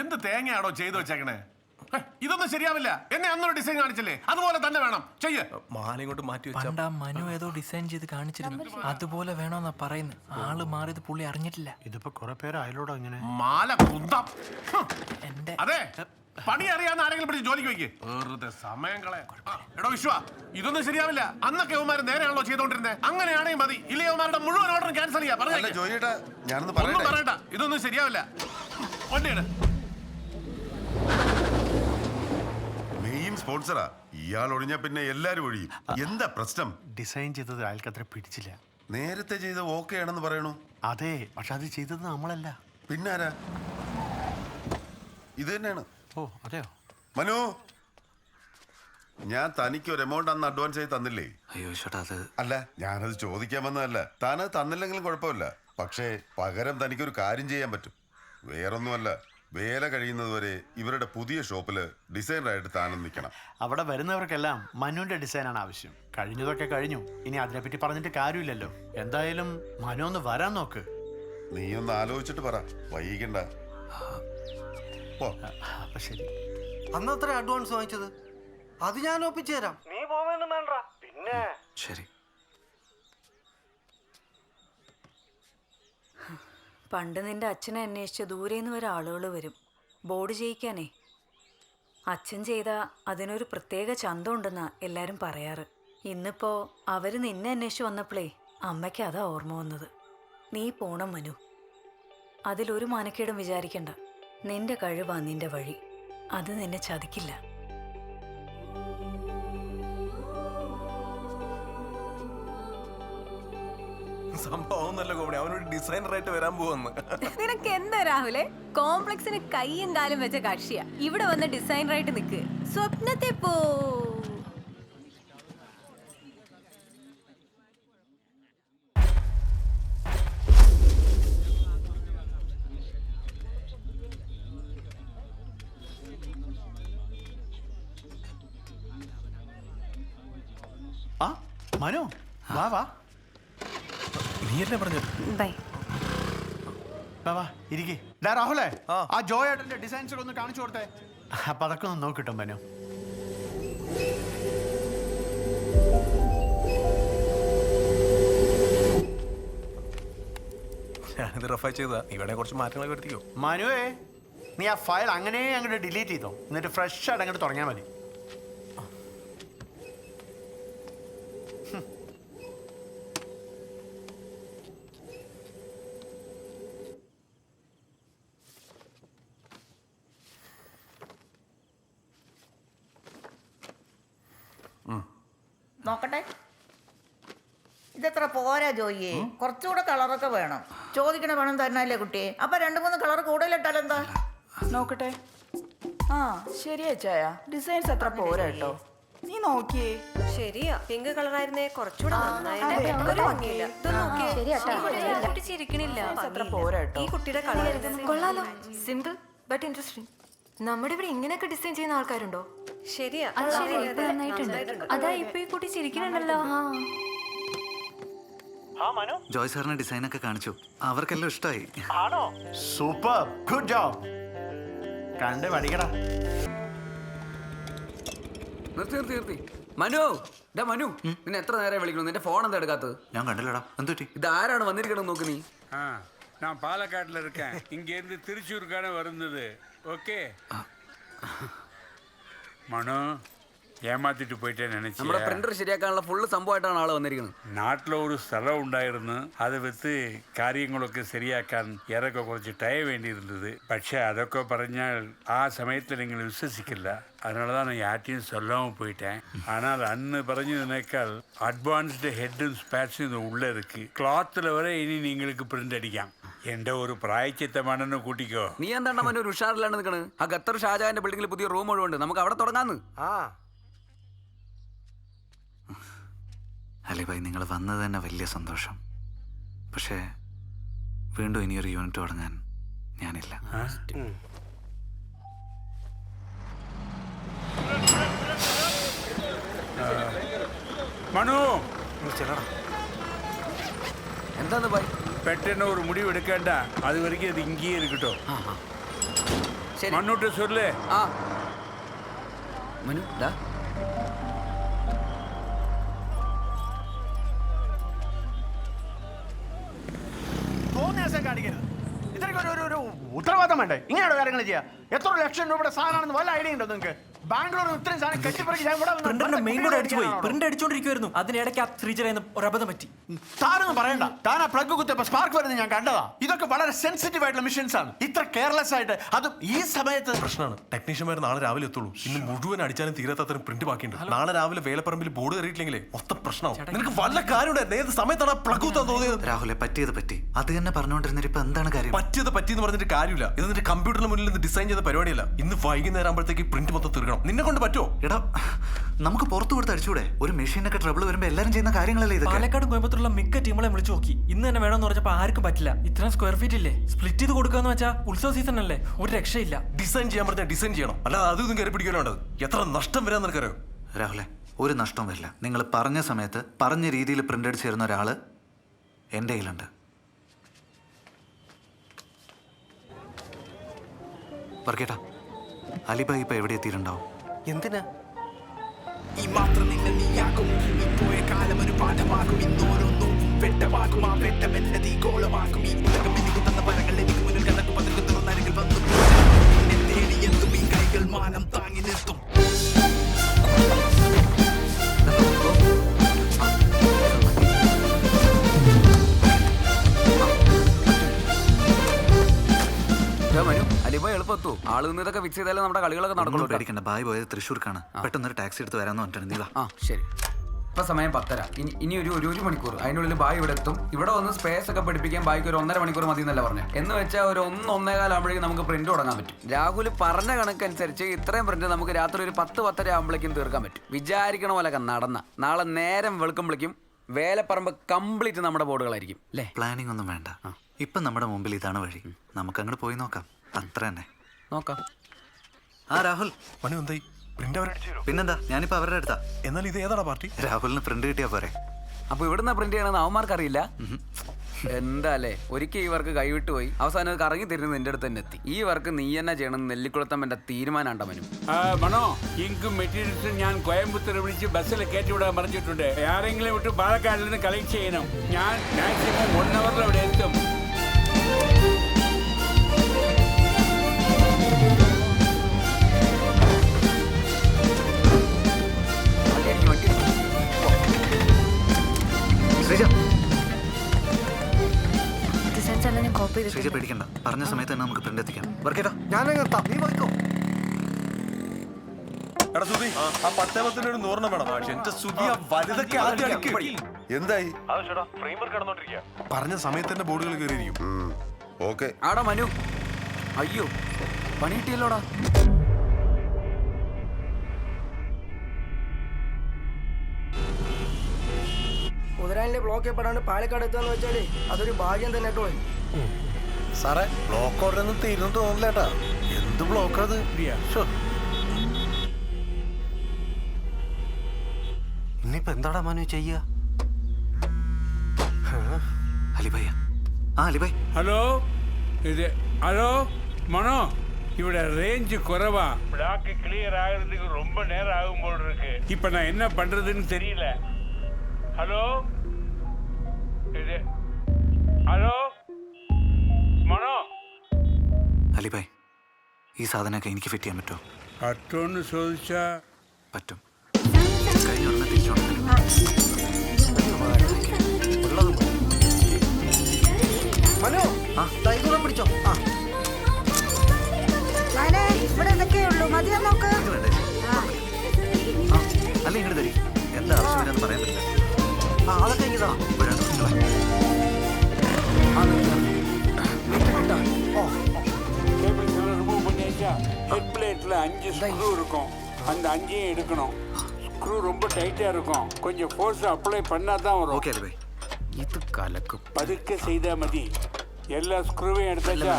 എന്ത് തേങ്ങയാണോ ചെയ്തു വെച്ചേക്കണേ? ഇതൊന്നും ശരിയാവില്ല. എന്നെ അന്നൊരു ഡിസൈൻ കാണിച്ചില്ലേ, അതുപോലെ തന്നെ വേണം ചെയ്യ്. മാല ഇങ്ങോട്ട് മാറ്റി വെച്ചാ പണ്ടാ മനു ഏതോ ഡിസൈൻ ചെയ്ത് കാണിച്ചിരുന്നു, അതുപോലെ വേണോന്നാ പറയുന്നത്. ആള് മാറിയത് പുള്ളി അറിഞ്ഞിട്ടില്ല. ഇതിപ്പോ കുറെ പേര് അയലോടോ ഇങ്ങനെ മാല കുന്തം. എന്റെ അതെ, പണി അറിയാവുന്ന ആരെങ്കിലും പിടിച്ച് ജോലിക്ക് വയ്ക്ക്. വെറുതെ സമയം കളയാ. എടോ വിശ്വ, ഇതൊന്നും ശരിയാവില്ല. അന്നൊക്കെ യവന്മാര് നേരെയാണല്ലോ ചെയ്തോണ്ടിരുന്നത്. അങ്ങനെയാണെങ്കിൽ മതി. ഇല്ല യവന്മാരുടെ മുഴുവൻ ഓർഡർ ക്യാൻസൽ ചെയ്യാം. ഞാനൊന്ന് ഒന്നും പറയണ്ട, ഇതൊന്നും ശരിയാവില്ല. വണ്ടിയാണ് മെയിൻ സ്പോൺസറാ. ഇയാൾ ഒഴിഞ്ഞ പിന്നെ എല്ലാരും ഒഴിയും. എന്താ പ്രശ്നം? ഡിസൈൻ ചെയ്തത് അയാൾക്കത്ര പിടിച്ചില്ല. നേരത്തെ ചെയ്ത് ഓക്കെ ആണെന്ന് പറയണു. അതെ, പക്ഷെ അത് ചെയ്തത് നമ്മളല്ല. പിന്നാരാ? ഇത് തന്നെയാണ്. ഓ അതെയോ? മനു, ഞാൻ തനിക്ക് ഒരു എമൗണ്ട് അന്ന് അഡ്വാൻസ് ആയി തന്നില്ലേ? അയ്യോ ചേട്ടാ, അത് അല്ല, ഞാനത് ചോദിക്കാൻ വന്നതല്ല. താനത് തന്നില്ലെങ്കിലും കുഴപ്പമില്ല. പക്ഷേ പകരം തനിക്കൊരു കാര്യം ചെയ്യാൻ പറ്റും. വേറൊന്നുമല്ല, വേല കഴിയുന്നതുവരെ ഇവരുടെ പുതിയ ഷോപ്പില് ഡിസൈനറായിട്ട് താനും നിൽക്കണം. അവിടെ വരുന്നവർക്കെല്ലാം മനുവിന്റെ ഡിസൈനാണ് ആവശ്യം. കഴിഞ്ഞതൊക്കെ കഴിഞ്ഞു, ഇനി അതിനെപ്പറ്റി പറഞ്ഞിട്ട് കാര്യമില്ലല്ലോ. എന്തായാലും മനു ഒന്ന് വരാൻ നോക്ക്. നീ ഒന്ന് ആലോചിച്ചിട്ട് പറ, വൈകിക്കണ്ട. അപ്പൊ ശരി. അന്നത്ര അഡ്വാൻസ് വാങ്ങിച്ചത് അത് ഞാൻ ഒപ്പിച്ചു തരാം. നീ പോവൊന്നും വേണ്ട. പിന്നെ ശരി. പണ്ട് നിന്റെ അച്ഛനെ അന്വേഷിച്ച് ദൂരേന്ന് വരെ ആളുകൾ വരും ബോർഡ് ചെയ്യിക്കാനേ. അച്ഛൻ ചെയ്ത അതിനൊരു പ്രത്യേക ചന്തം ഉണ്ടെന്നാ എല്ലാരും പറയാറ്. ഇന്നിപ്പോ അവര് നിന്നെ അന്വേഷിച്ച് വന്നപ്പോഴേ അമ്മയ്ക്ക് അതാ ഓർമ്മ വന്നത്. നീ പോണം മനു, അതിലൊരു മാനക്കേടും വിചാരിക്കണ്ട. നിന്റെ കഴിവാ നിന്റെ വഴി, അത് നിന്നെ ചതിക്കില്ല. സംഭവം നല്ല കോമഡി. അവനൊരു ഡിസൈനറായിട്ട് വരാൻ പോവന്ന്. നിനക്ക് എന്താ രാഹുലെ, കോംപ്ലക്സിന് കൈയും കാലും വെച്ച കക്ഷിയാ ഇവിടെ വന്ന് ഡിസൈനറായിട്ട് നിക്ക്. സ്വപ്നത്തെ പോ. ആ മനു, വാ വാ നീയല്ലേ പറഞ്ഞത്? ബൈ. വാ വാ ഇരിക്കേ. രാഹുലേ, ആ ജോയേട്ടന്റെ ഡിസൈൻസ് ഒന്ന് കാണിച്ചു കൊടുത്തേ. അപ്പൊ അതൊക്കെ ഒന്ന് നോക്കിട്ടോ മനു. ഞാനിത് റഫായി ചെയ്താ. ഇവിടെ കുറച്ച് മാറ്റങ്ങൾ വരുത്തിക്കോ. മനുവേ, നീ ആ ഫയൽ അങ്ങനെ അങ്ങോട്ട് ഡിലീറ്റ് ചെയ്തോ. എന്നിട്ട് ഫ്രഷ് ആയിട്ട് അങ്ങോട്ട് തുടങ്ങിയാൽ മതി. നോക്കട്ടെ, ഇതെത്ര പോരാ ജോയിയെ? കുറച്ചുകൂടെ കളറൊക്കെ വേണം. ചോദിക്കണ വേണം തരണല്ലേ കുട്ടിയെ. അപ്പൊ 2-3 കളർ കൂടുതലിട്ടാൽ എന്താ? നോക്കട്ടെ. ആ ശരിയാ ചായ, ഡിസൈൻസ് അത്ര പോരാ കേട്ടോ. നീ നോക്കിയേ. ശരിയാ, പിങ്ക് കളറായിരുന്നേ കുറച്ചുകൂടെ ചിരിക്കണില്ല. അത്ര പോരാ കേട്ടോ. ഈ കുട്ടിയുടെ കളർ കൊള്ളാലോ. Simple but interesting. നമ്മുടെ ഇവിടെ ഇങ്ങനെയൊക്കെ ഡിസൈൻ ചെയ്യുന്ന ആൾക്കാരുണ്ടോ? ശരിയാ, അതാ ഇപ്പൊ ഈ കുട്ടി ചിരിക്കണുണ്ടല്ലോ. ജോയ് സാറിന് ഡിസൈനൊക്കെ കാണിച്ചു, അവർക്കെല്ലാം ഇഷ്ടമായി. Super, good job. കണ്ട് പഠിക്കടാ. നിർത്തി. മനു, മനു, നിന്നെ എത്ര നേരം വിളിക്കണം? നിന്റെ ഫോൺ എന്താ എടുക്കാത്തത്? ഞാൻ കണ്ടില്ലടാ. എന്തുപറ്റി? ഇത് ആരാണ് വന്നിരിക്കണം നോക്ക് നീ. நான் பாலக்காட்டில் இருக்கேன். இங்கேருந்து திருச்சூருக்கான வருന്നത്. ஓகே மனோ, ஏமாத்திட்டு போயிட்டேன்னு நினைச்சேன். നമ്മുടെ പ്രിന്റർ ശരിയാക്കാനുള്ള ഫുള്ള് സംഭവമായിട്ടാണ് ആള് വന്നിരിക്കുന്നത്. നാട്ടിൽ ഒരു സ്ഥലം ഉണ്ടായിരുന്നു. അത് വെച്ച് കാര്യങ്ങളൊക്കെ ശരിയാക്കാൻ ഏറെയൊക്കെ കുറച്ച് ടൈം വേണ്ടിയിരുന്നത്. പക്ഷേ അതൊക്കെ പറഞ്ഞാൽ ആ സമയത്ത് നിങ്ങൾ വിശ്വസിക്കില്ല. அதனால தான் நான் யார்ட்டையும் சொல்லாமல் போயிட்டேன். ஆனால் அன்னு പറഞ്ഞതിനേക്കാൾ അഡ്വാൻസ്ഡ് ഹെഡും സ്പാറ്റ്സും ഇത് உள்ளே இருக்கு. ക്ലോത്തിൽ വരെ ഇനി നിങ്ങൾക്ക് പ്രിന്റ് അടിക്കാം. എന്റെ ഒരു പ്രായച്ചിത്തമാണെന്ന് കൂട്ടിക്കോ. നീ എന്താണ് മറ്റു ഒരു ഉഷാറിലാണ് നിൽക്കണ്? ആ ഖത്തർ ഷാജഹാന്റെ ബിൽഡിംഗിൽ പുതിയ റൂം ഒഴിവുണ്ട്, നമുക്ക് അവിടെ തുടങ്ങാന്ന്. അലിഭായ്, നിങ്ങൾ വന്നത് തന്നെ വലിയ സന്തോഷം. പക്ഷേ വീണ്ടും ഇനിയൊരു യൂണിറ്റ് തുടങ്ങാൻ ഞാനില്ല. മനു, എന്താന്ന് ഭായ്? പെട്ടെന്ന് ഒരു മുടിവ് എടുക്കേണ്ട. അത് വரைக்கும் ഇത് ഇങ്ങനെ ഇരിക്കട്ടോ. ശരി. മണ്ണൂട്ട് സൊല്ലേ. ആ മനു ഡാ തോന്നിയാസം കാണിക്കരുത്. ഇത്രയ്ക്ക് ഒരു ഉത്തരവാദിത്തം വേണ്ടേ? ഇങ്ങനെയാണോ കാര്യങ്ങൾ ചെയ്യാ? എത്ര ലക്ഷം രൂപയുടെ സാധനമാണെന്ന് വല്ല ഐഡിയ ഉണ്ടോ നിങ്ങൾക്ക്? ബാംഗ്ലൂർ ഇത്രയും സാധനം കെട്ടിപ്പറിക്ക് ഞാൻ ഇവിടെ പ്രിന്ററിന്റെ മെയിൻ ബോർഡ് അടിച്ചു പോയി. പ്രിന്റ് അടിച്ചോണ്ടിരിക്കുവായിരുന്നു, അതിനിടയ്ക്ക് ആ ശ്രീജന ഒരു അബദ്ധം പറ്റി. താനൊന്നും പറയണ്ട. താൻ ആ പ്ലഗ് കുത്തിയപ്പോ സ്പാർക്ക് വരുന്നത് ഞാൻ കണ്ടതാ. ഇതൊക്കെ വളരെ സെൻസിറ്റീവ് ആയിട്ടുള്ള മെഷീൻസ് ആണ്. ഇത്ര കെയർലെസ് ആയിട്ട് അതും ഈ സമയത്ത് പ്രശ്നമാണ്. ടെക്നീഷ്യന്മാർ നാളെ രാവിലെ എത്തുള്ളൂ. ഇന്ന് മുഴുവൻ അടിച്ചാലും തീരാത്തത്രയും പ്രിന്റ് ബാക്കിയുണ്ട്. നാളെ രാവിലെ വേലപ്പറമ്പിൽ ബോർഡ് കയറിയിട്ടില്ലെങ്കിലേ മൊത്തം പ്രശ്നമാവും. നിനക്ക് വല്ല കാര്യമുണ്ടായിരുന്നു? ഏത് സമയത്താണ് ആ പ്ലഗ് കുത്താൻ തോന്നിയത്? രാഹുലെ, പറ്റിയത് പറ്റി. അത് തന്നെ പറഞ്ഞുകൊണ്ടിരുന്നിട്ട് ഇപ്പൊ എന്താണ് കാര്യം? പറ്റിയത് പറ്റിയെന്ന് പറഞ്ഞിട്ട് കാര്യമില്ല. ഇത് നിന്റെ കമ്പ്യൂട്ടറിന് മുന്നിൽ നിന്ന് ഡിസൈൻ ചെയ്ത പരിപാടിയല്ല. ഇന്ന് വൈകുന്നേരം ആകുമ്പോഴത്തേക്ക് പ്രിന്റ് മൊത്തം തീർക്കണം. നിന്നെ കൊണ്ട് പറ്റുമോ? എടാ, നമുക്ക് പുറത്തു കൊടുത്ത് അടിച്ചൂടെ? ഒരു മെഷീനൊക്കെ ട്രബിൾ വരുമ്പോ എല്ലാരും ചെയ്യുന്ന കാര്യങ്ങളല്ലേ ഇതൊക്കെ? പാലക്കാട് കോയമ്പത്തൂരുള്ള മിക്ക ടീമുകളെ വിളിച്ചു നോക്കി. ഇന്ന് തന്നെ വേണമെന്ന് പറഞ്ഞപ്പോ ആർക്കും പറ്റില്ല. ഇത്രയും സ്ക്വയർ ഫീറ്റ് ഇല്ലേ, സ്പ്ലിറ്റ് ചെയ്ത് കൊടുക്കാന്ന് വെച്ചാൽ ഉത്സവ സീസൺ അല്ലേ, ഒരു രക്ഷയില്ല. ഡിസൈൻ ചെയ്യാൻ പറഞ്ഞാൽ ഡിസൈൻ ചെയ്യണം, അല്ലാതെ അതൊന്നും കയറി പിടിക്കാനുണ്ടത്. എത്ര നഷ്ടം വരാൻ നിനക്കറിയോ? രാഹുലെ, ഒരു നഷ്ടവും വരില്ല. നിങ്ങൾ പറഞ്ഞ സമയത്ത് പറഞ്ഞ രീതിയിൽ പ്രിന്റ് അടിച്ച് തരുന്ന ഒരാള് എൻ്റെ കയ്യിലുണ്ട്. പറക്കേട്ടാ, അലിബായി ഇപ്പൊ എവിടെ എത്തിയിട്ടുണ്ടാവും? എന്തിനാ? ഈ മാത്രം നിന്നെ നീയാക്കും. ഇപ്പോയ കാലം ഒരു പാഠമാക്കും. ഇന്നോരോന്നും വെട്ടമാക്കും. ആ വെട്ടം എന്നെ നീ ഗോളമാക്കും. ഈ ഉലകം എനിക്ക് തന്ന പരങ്ങൾ എനിക്ക് മുന്നിൽ കണക്ക് പതുക്കെ തുറന്നരികിൽ വന്നു തേടി എത്തും. ഈ കൈകൾ മാനം താങ്ങി നിർത്തും. മനു, അലിബായ് എളുപ്പത്തു. ആള് നിന്ന് ഇതൊക്കെ ഫിക്സ് ചെയ്താലും നമ്മുടെ കളികളൊക്കെ നടക്കുള്ളൂ. പേടിക്കണ്ട. ബായ് പോയത് തൃശ്ശൂർക്കാണ്. പെട്ടെന്നൊരു ടാക്സി എടുത്ത് വരാന്ന് പറഞ്ഞിട്ടുണ്ട്. നീ വാ. ആ ശരി. ഇപ്പൊ സമയം 10:30. ഇനി ഒരു മണിക്കൂർ അതിനുള്ളിൽ ബായ് ഇവിടെ എത്തും. ഇവിടെ വന്ന് സ്പേസ് ഒക്കെ പഠിപ്പിക്കാൻ ബായ്ക്ക് ഒരു 1.5 മണിക്കൂർ മതി എന്നല്ല പറഞ്ഞത്. എന്ന് വെച്ചാൽ ഒരു 1-1.25 ആകുമ്പോഴേക്കും നമുക്ക് പ്രിന്റ് തുടങ്ങാൻ പറ്റും. രാഹുൽ പറഞ്ഞ കണക്കനുസരിച്ച് ഇത്രയും പ്രിന്റ് നമുക്ക് രാത്രി ഒരു 10-10:30 ആകുമ്പോഴേക്കും തീർക്കാൻ പറ്റും. വിചാരിക്കണ പോലൊക്കെ നടന്ന നാളെ നേരം വെളുക്കുമ്പോഴേക്കും വേലപ്പറമ്പ് കംപ്ലീറ്റ് നമ്മുടെ ബോർഡുകളായിരിക്കും അല്ലേ? പ്ലാനിങ് ഒന്നും വേണ്ട. ഇപ്പൊ നമ്മുടെ മുമ്പിൽ ഇതാണ് വഴി. നമുക്ക് അങ്ങോട്ട് പോയി നോക്കാം. അത്ര തന്നെ നോക്കാം. ആ രാഹുൽ, മനു എന്തായി? പ്രിന്റ് അവർ പിന്നെന്താ, ഞാനിപ്പോ അവരുടെ അടുത്താ. എന്നാൽ ഇത് ഏതാടാ പാർട്ടി? രാഹുലിന് പ്രിന്റ് കിട്ടിയാ പോരെ? അപ്പൊ ഇവിടുന്ന് പ്രിന്റ് ചെയ്യണമെന്ന് അവന്മാർക്ക് അറിയില്ല. എന്താ അല്ലേ, ഒരിക്കൽ ഈ വർക്ക് കൈവിട്ട് പോയി. അവസാനം അത് കറങ്ങി തിരിഞ്ഞ് നിന്റെ അടുത്ത് തന്നെ എത്തി. ഈ വർക്ക് നീ തന്നെ ചെയ്യണം. നെല്ലിക്കുളത്തമ്മന്റെ തീരുമാനം ഉണ്ടവനും. മനോ, ഇങ്കും മെറ്റീരിയൽസും ഞാൻ കോയമ്പത്തൂർ വിളിച്ച് ബസ്സിൽ കയറ്റിവിടാൻ പറഞ്ഞിട്ടുണ്ട്. ആരെങ്കിലും വിട്ട് പാലക്കാടിൽ നിന്ന് കളക്ട് ചെയ്യണം. ഞാൻ മാക്സിമം 1 hour അവിടെ എത്തും. ശ്രീജ പേടിക്കണ്ട. പറഞ്ഞ സമയത്ത് തന്നെ നമുക്ക് പ്രിന്റ് എത്തിക്കാം. വർക്കേട്ടാ, ഞാനെത്താം. നീ പോയിക്കോ. എടാ സുധി, ആ 10-10 ഒരു 100 വേണം. എന്റെ സുധി, ആ വലുതൊക്കെ ആദ്യം അടിക്ക്. എന്തായി? പറഞ്ഞ സമയത്ത് തന്നെ ബോർഡുകൾ കയറിയിരിക്കും. ഓക്കെ. ആടാ മനു, അയ്യോ പണി കിട്ടിയല്ലോടാ. കുതിരാനിലെ ബ്ലോക്ക് ചെയ്യപ്പെടാണ്ട് പാലക്കാട് എത്തുകയെന്ന് വെച്ചാലേ അതൊരു ഭാഗ്യം തന്നെ കേട്ടോ. സാറേ, ബ്ലോക്ക് ഓർഡർ ഒന്നും തീരുന്നു തോന്നില്ലേട്ടാ. എന്ത് ബ്ലോക്ക് അത്? ഇനിയിപ്പോ എന്താടാ മനു ചെയ്യാ? അലിബായ. ആ അലിബായ്. ഹലോ, ഹലോ മനോ, ഇവിടെ ரேஞ்ச் குறைவா. பிளாக் கிளியர் ஆகிறதுக்கு ரொம்ப நேரம் ஆகும் போல இருக்கு. இப்போ நான் என்ன பண்றதுன்னு தெரியல. ஹலோ, ഹലോ മനോ. അലിബായ്, ഈ സാധനമൊക്കെ എനിക്ക് ഫിറ്റ് ചെയ്യാൻ പറ്റുമോ? പറ്റുമെന്ന് ചോദിച്ചാ പറ്റും. കഴിഞ്ഞ ഉടനെ തിരിച്ചോണം. മനു, തൈകുളം പിടിച്ചോ. ഇവിടെ എന്തൊക്കെയുള്ളൂ, മതിയോ നോക്ക്. ഇത് വേണ്ടേ? അല്ല, ഇങ്ങോട്ട് തരി. എന്താ ആവശ്യമില്ലെന്ന് പറയാൻ പറ്റില്ല. അതൊക്കെ ഇതാ. ரிமூவ் பண்ணியாச்சா? ஹெட் பிளேட்ல 5 ஸ்க்ரூ இருக்கும். அந்த 5ஐயும் எடுக்கணும். ஸ்க்ரூ ரொம்ப டைட்டா இருக்கும். கொஞ்சம் ஃபோர்ஸ் அப்ளை பண்ணா தான் வரும். ഓക്കെ അലിബായ്. ഇത് കലക്കും. പതുക്കെ ചെയ്താ മതി. എല്ലാ സ്ക്രൂവയും എടുത്താച്ചാ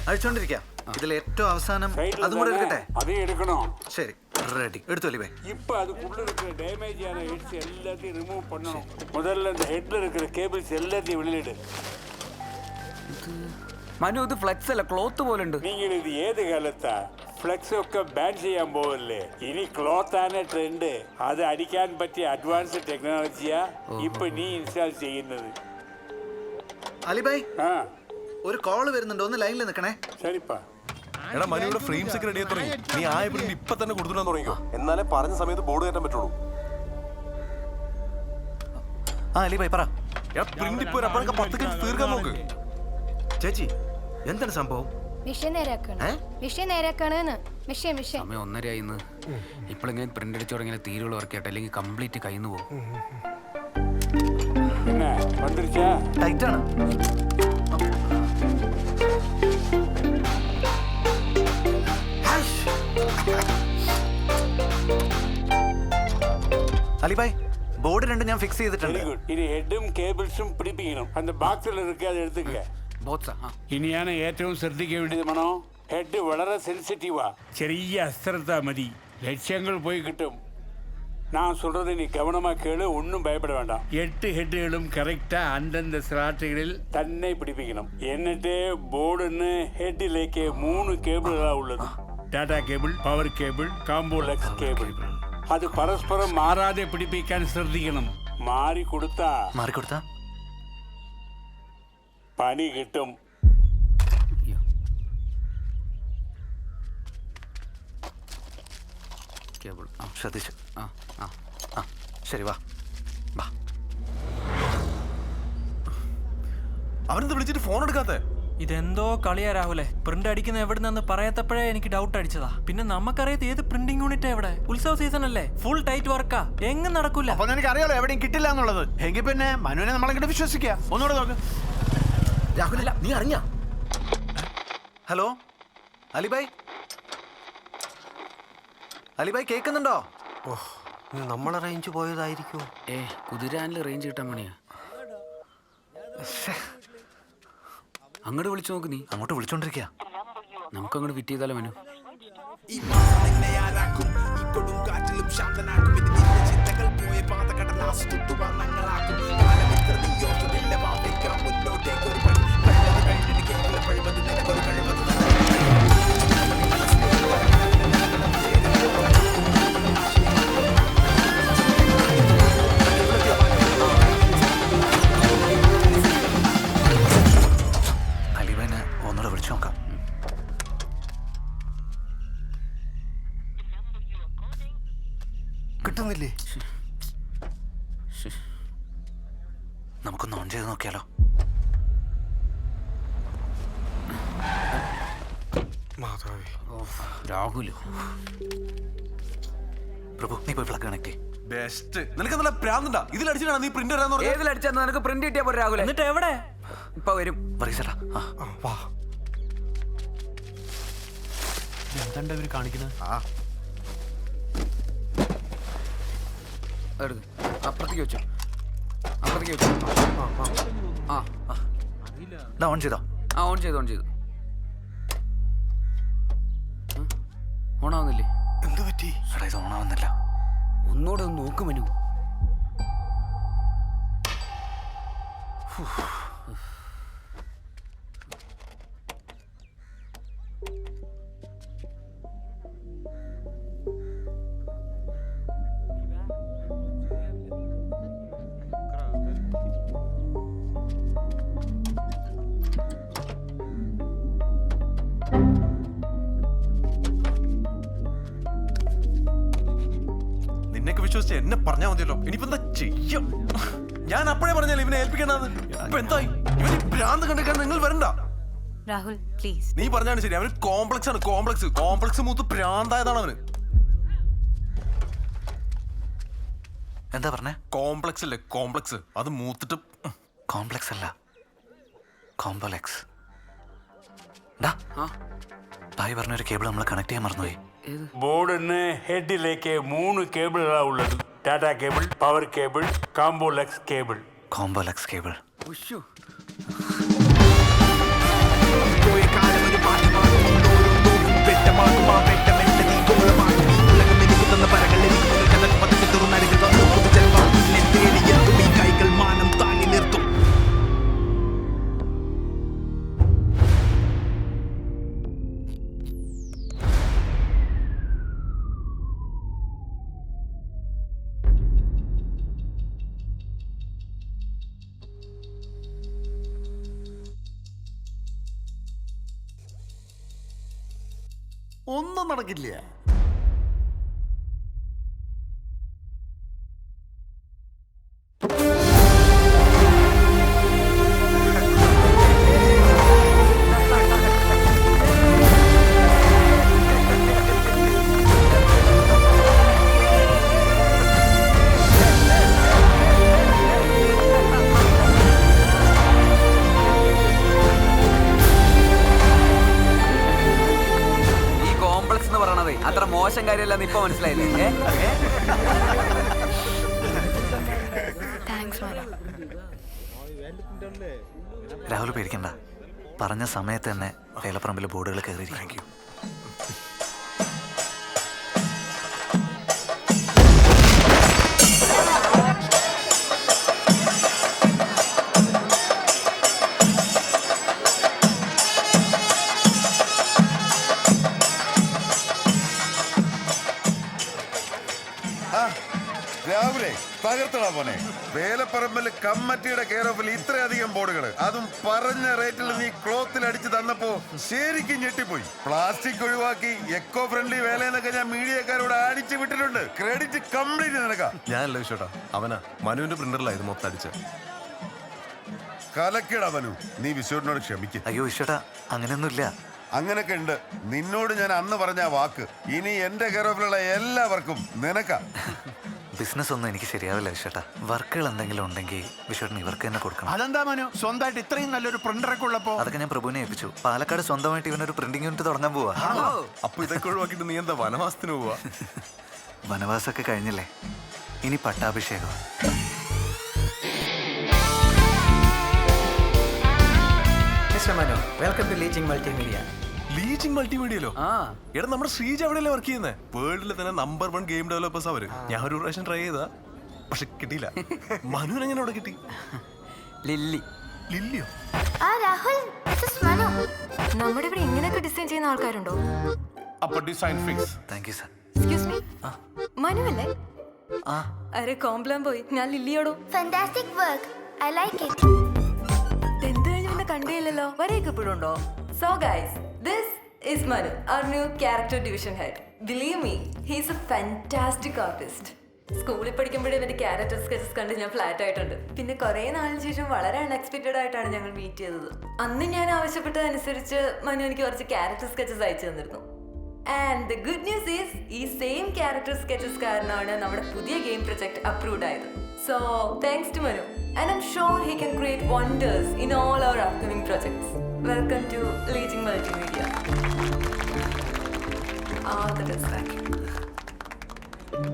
അഴിച്ചോണ്ടിരിക്കാം. ഇതിൽ ഏറ്റവും അവസാനം അതും കൂടെ എടുക്കട്ടെ? അതേ എടുക്കണോ? ശരി, റെഡി. എടുത്തു അലിബായ്. இப்போ அதுக்குள்ள இருக்கிற டேமேஜ் ஆன ஹெட்ஸ் எல்லாத்தையும் ரிமூவ் பண்ணணும். முதல்ல இந்த ஹெட்ல இருக்கிற கேபிள்ஸ் எல்லாத்தையும் வெளியிடு. മനു ഇത് ഫ്ലെക്സ് അല്ല ക്ലോത്ത് പോലെ ഉണ്ട്. നിങ്ങൾ ഇത് ഏത് കാലത്താ ഫ്ലെക്സ് ഒക്കെ ബാൻ ചെയ്യാൻ പോവല്ലേ? ഇനി ക്ലോത്ത് ആണ് ട്രെൻഡ്. അത് അടിക്കാൻ പറ്റിയ അഡ്വാൻസ് ടെക്നോളജിയാ ഇപ്പൊ നീ ഇൻസ്റ്റാൾ ചെയ്യുന്നത്. അലിബായ് ആ ഒരു കോള് വരുന്നുണ്ട്, ഒന്ന് ലൈനിൽ നിൽക്കണേ. ശരിപ്പാ. എടാ മനുവിടെ ഫ്രെയിംസ് ഒക്കെ റെഡി ആയി തുടങ്ങി. നീ ആയ പ്രിന്റ് ഇപ്പൊ തന്നെ കൊടുത്തിടാൻ തുടങ്ങിക്കോ, എന്നാലേ പറഞ്ഞ സമയത്ത് ബോർഡ് കയറ്റാൻ പറ്റുള്ളൂ. ആ അലിബായ് പറ. പ്രിന്റ് ഇപ്പൊ അപ്പോഴൊക്കെ 10 മിനിറ്റ് തീർക്കാൻ നോക്ക്. ചേച്ചി എന്താണ് സംഭവം? വിഷയം നേരാക്കാണ്. വിഷയം സമയം 1:30 ഇന്ന്. ഇപ്പോഴെങ്കിലും പ്രിന്റ് അടിച്ചു തുടങ്ങിയാൽ തീരുള്ള വർക്ക് ആയിട്ട്, അല്ലെങ്കിൽ കംപ്ലീറ്റ് കയ്യിൽ പോകും. പിന്നെ വന്നിരിച്ചാ ടൈറ്റാണ്. അലിബായ് ബോർഡ് 2 ഞാൻ ഫിക്സ് ചെയ്തിട്ടുണ്ട്. Very good. ഇനി ഹെഡും കേബിൾസും പിടിപ്പിക്കണം. അന്ന് ബോക്സിൽ ഇറക്കി അത് എടുത്തുക. ഇനിയാണ് ഏറ്റവും ശ്രദ്ധിക്കേണ്ടത് മനോ. ഹെഡ് വളരെ സെൻസിറ്റീവാ. ചെറിയ അശ്രദ്ധ മതി, ലക്ഷ്യങ്ങൾ പോയി കിട്ടും. நான் சொல்றது நீ கவனமா கேளு, ஒன்றும் பயப்பட வேண்டாம். 8 ஹெட்டுகளும் கரெக்டா அந்தந்த ஸ்லாட்டுகளில் തന്നെ പിടിപ്പിക്കണം. എന്നിട്ട് ബോർഡിന് ഹെഡിലേക്ക് 3 കേബിളുകളാ ഉള്ളത്. ടാറ്റാ കേബിൾ, പവർ കേബിൾ, കോംബോലെക്സ് കേബിൾ. അത് പരസ്പരം മാറാതെ പിടിപ്പിക്കാൻ ശ്രദ്ധിക്കണം. മാറിക്കൊടുത്താ പണി കിട്ടും. ശ്രദ്ധിച്ചു. ശരി വാ. അവനെന്ത് വിളിച്ചിട്ട് ഫോൺ എടുക്കാത്തെ? ഇതെന്തോ കളിയാ രാഹുലെ. പ്രിന്റ് അടിക്കുന്ന എവിടെ നിന്ന് പറയാത്തപ്പോഴേ എനിക്ക് ഡൗട്ട് അടിച്ചതാ. പിന്നെ നമുക്കറിയാത്ത ഏത് പ്രിന്റിംഗ് യൂണിറ്റ് എവിടെ? ഉത്സവ സീസൺ അല്ലേ, ഫുൾ ടൈറ്റ് വർക്കാ, എങ്ങും നടക്കൂല. അപ്പൊ എനിക്ക് അറിയാലോ എവിടെയും കിട്ടില്ല എന്നുള്ളത്. എങ്കിൽ പിന്നെ മനുവിനെ നമ്മളെങ്കിലും വിശ്വസിക്കുക. ഒന്നുകൂടെ നോക്ക്. രാഹുലല്ല, നീ അറിഞ്ഞ? ഹലോ അലിബായ്, അലിബായ് കേൾക്കുന്നുണ്ടോ? നമ്മളെ റേഞ്ച് പോയതായിരിക്കും. കുതിരാനിൽ റേഞ്ച് കിട്ടാൻ പണിയാ. അങ്ങോട്ട് വിളിച്ചു നോക്ക്. നീ അങ്ങോട്ട് വിളിച്ചോണ്ടിരിക്കുക. നമുക്ക് അങ്ങോട്ട് ഫിറ്റ് ചെയ്താലോ മനു? ഈ മാസം നിന്നെ ആരാക്കും, ഈ കൊടുങ്കാറ്റിലും ശാന്തനാക്കും. ഇനി നിന്റെ ചിന്തകൾ പോയ പാത കടലാസ് തുട്ടുവർണ്ണങ്ങളാക്കും. കാലമിത്ര നീയോർത്തതില്ല, വാവേക്കാം മുന്നോട്ടേക്ക് ഒരു പണി. കഴിഞ്ഞത് കേവല പഴുമത് നിനക്കൊരു കഴിവത്. അലിബായിനെ ഒന്നുകൂടെ വിളിച്ചു നോക്കാം. കിട്ടുന്നില്ലേ? നമുക്കൊന്ന് ഓൺ ചെയ്ത് നോക്കിയാലോ? രാഹുൽ പ്രഭു, നീ പോയി ഫ്ലഗ് കണക്ട്. ബെസ്റ്റ്. നിനക്ക് നല്ല പ്രാന്തണ്ടാ. ഇതിലടിച്ചിട്ടാണ് നീ പ്രിന്റ് വരാന്ന് പറഞ്ഞത്. ഏതിലടിച്ചാ നിനക്ക് പ്രിന്റ് കിട്ടിയാ പോരെ രാഹുൽ? എന്നിട്ട് എവിടെ? ഇപ്പൊ വരും. എന്താണ്ട് ഇവര് കാണിക്കുന്നത്? അപ്പുറത്തേക്ക് വെച്ചോ, അപ്പുറത്തേക്ക് വെച്ചോ. ഓൺ ചെയ്തോ? ഓൺ ചെയ്തു. ഓണാവുന്നില്ലേ? എന്ത് പറ്റി? ഇത് ഓണാവുന്നില്ല. ഒന്നുകൂടെ ഒന്ന് നോക്ക് മനു. നിന്നൊക്കെ വിശ്വസിച്ച് എന്നെ പറഞ്ഞാൽ മതിയല്ലോ. ഇനിയിപ്പോ എന്താ ചെയ്യും? ഞാൻ അപ്പോഴേ പറഞ്ഞാൽ ഇവനെ ഏൽപ്പിക്കണ്ടെന്ന്. ഇപ്പൊ എന്തായി? ഇവന് ഭ്രാന്ത് കണ്ടിക്കാൻ നിങ്ങൾ വരണ്ട. രാഹുൽ പ്ലീസ്. നീ പറഞ്ഞാണ് ശരി. അവന് കോംപ്ലക്സ് ആണ്. കോംപ്ലക്സ് മൂത്ത് ഭ്രാന്തായതാണ് അവന്. എന്താ പറഞ്ഞേ? കോംപ്ലക്സ് അല്ലേ, കോംപ്ലക്സ്. അത് മൂത്തിട്ട്. കോംപ്ലക്സ് അല്ല, കോംപ്ലക്സ്. ഭായി പറഞ്ഞൊരു കേബിൾ നമ്മൾ കണക്ട് ചെയ്യാൻ മറന്നുപോയി. ബോർഡിന് ഹെഡിലേക്ക് 3 കേബിളുകളാ ഉള്ളത്. ടാറ്റാ കേബിൾ, പവർ കേബിൾ, കോംബോലെക്സ് കേബിൾ. പോയ കാലം ഒരു പാഠമാകും. വെട്ടമാകും ആ വെട്ടമെന്റെ നീ ഗോളമാകും. ഈ ഉലകം എനിക്ക് തന്ന പരകൾ എനിക്ക് മുന്നിൽ കഥക്ക് പതുക്കെ തുറന്നരികിൽ വന്നു പുതുജന്മം. നിന്നെ തേടിയെത്തും ഈ കൈകൾ മാനം താങ്ങി നിർത്തും. ഒന്നും നടക്കില്ല. അത്ര മോശം കാര്യമല്ലെന്ന് ഇപ്പൊ മനസ്സിലായില്ലേ? രാഹുൽ പേടിക്കണ്ട, പറഞ്ഞ സമയത്ത് തന്നെ വേലപ്പറമ്പിൽ ബോർഡുകൾ കയറിയിരിക്കും. രാഹുലേ, തകർത്തടാ പോനെ. വേലപ്പറമ്പിൽ കമ്മിറ്റിയുടെ കെയർ ഓഫിൽ ഇത്രയധികം ബോർഡുകൾ, അതും പറഞ്ഞ റേറ്റിൽ നീ ക്ലോത്തിൽ അടിച്ചു തന്നപ്പോ ശരിക്കും ഞെട്ടിപ്പോയി. പ്ലാസ്റ്റിക് ഒഴിവാക്കി എക്കോ ഫ്രണ്ട്ലി വേലയെന്നൊക്കെ ഞാൻ മീഡിയക്കാരോട് അടിച്ചു വിട്ടിട്ടുണ്ട്. ക്രെഡിറ്റ് കംപ്ലീറ്റ് നിനക്കാ. ഞാനല്ല വിശ്വട്ടാ, അവനാ മനുവിന്റെ പ്രിന്ററിലായിരുന്നു മൊത്തം അടിച്ച്. കലക്കിടാ മനു, നീ വിശ്വനോട് ക്ഷമിക്ക. അയ്യോ വിശ്വട്ടാ, അങ്ങനെയൊന്നുമില്ല. അങ്ങനൊക്കെ ഉണ്ട്. നിന്നോട് ഞാൻ അന്ന് പറഞ്ഞ വാക്ക് ഇനി എന്റെ കെയർ ഓഫിലുള്ള എല്ലാവർക്കും നിനക്കാ. ബിസിനസ് ഒന്നും എനിക്ക് ശരിയാവില്ല വിശ്വട്ടാ. വർക്കുകൾ എന്തെങ്കിലും ഉണ്ടെങ്കിൽ വിശ്വട്ടിന് ഇവർക്ക് തന്നെ കൊടുക്കണം. അതെന്താ മനു, സ്വന്തമായിട്ട് ഇത്രയും നല്ലൊരു പ്രിന്ററൊക്കെ ഉള്ളപ്പോ? അതൊക്കെ ഞാൻ പ്രഭുവിനെ ഏൽപ്പിച്ചു. പാലക്കാട് സ്വന്തമായിട്ട് ഇവനൊരു പ്രിന്റിംഗ് യൂണിറ്റ് തുടങ്ങാൻ പോവാ. അപ്പൊ ഇതൊക്കെ ഒഴിവാക്കിട്ട് നീ എന്താ വനവാസത്തിന് പോവാ? വനവാസമൊക്കെ കഴിഞ്ഞില്ലേ, ഇനി പട്ടാഭിഷേകം. Welcome to Leeching Multimedia. ലീച്ചിങ് മൾട്ടിമീഡിയയിലോ? എടാ, നമ്മുടെ ശ്രീജ അവിടെയല്ലേ വർക്ക് ചെയ്യുന്നത്? വേൾഡിലെ തന്നെ നമ്പർ 1 ഗെയിം ഡെവലപ്പേഴ്സ് അവര്. ഞാൻ ഒരു പ്രാവശ്യം ട്രൈ ചെയ്താ, പക്ഷെ കിട്ടിയില്ല. മനുവിന് എങ്ങനെ അവിടെ കിട്ടി? ലില്ലി. ലില്ലിയോ? നമ്മുടെ ഇവിടെ ഇങ്ങനെയൊക്കെ ഡിസൈൻ ചെയ്യുന്ന ആൾക്കാരുണ്ടോ? അപ്പൊ design fix. Thank you sir. Excuse me, മനുവല്ലേ? അരെ കോംപ്ലാൻ പോയി, ഞാൻ ലില്ലിയോടോ. Fantastic work, I like it. Tenth കഴിഞ്ഞ് പിന്നെ കണ്ടേയില്ലല്ലോ, വരെയൊക്കെ ഇപ്പോഴുണ്ടോ? So guys, this is Manu, our new character division head. Believe me, he's a fantastic artist. സ്കൂളിൽ പഠിക്കുമ്പോഴേ ഇവന്റെ ക്യാരക്ടർ സ്കെച്ചസ് കണ്ട് ഞാൻ ഫ്ലാറ്റ് ആയിട്ടുണ്ട്. പിന്നെ കുറെ നാളിന് ശേഷം വളരെ അൺഎക്സ്പെക്റ്റഡ് ആയിട്ടാണ് ഞങ്ങൾ മീറ്റ് ചെയ്തത്. അന്ന് ഞാൻ ആവശ്യപ്പെട്ടതനുസരിച്ച് മനു എനിക്ക് കുറച്ച് ക്യാരക്ടർ സ്കെച്ചസ് അയച്ചു തന്നിരുന്നു. And the good news is, ഈ സെയിം ക്യാരക്ടർ സ്കെച്ചസ് കാരണമാണ് നമ്മുടെ പുതിയ ഗെയിം പ്രൊജക്ട് അപ്രൂവ്ഡ് ആയത്. So thanks to Manu, and I'm sure he can create wonders in all our upcoming projects. Welcome to Legion Multimedia. All the best. Thank you.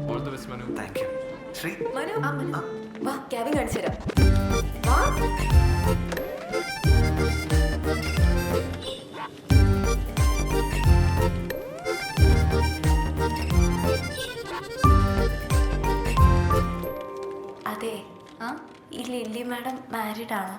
All the best, Manu. Thank you. Shri. Manu, Manu. വാ, cabin കാണിച്ചു തരാം. വാ. അതെ, ഈ lily madam married ആണോ?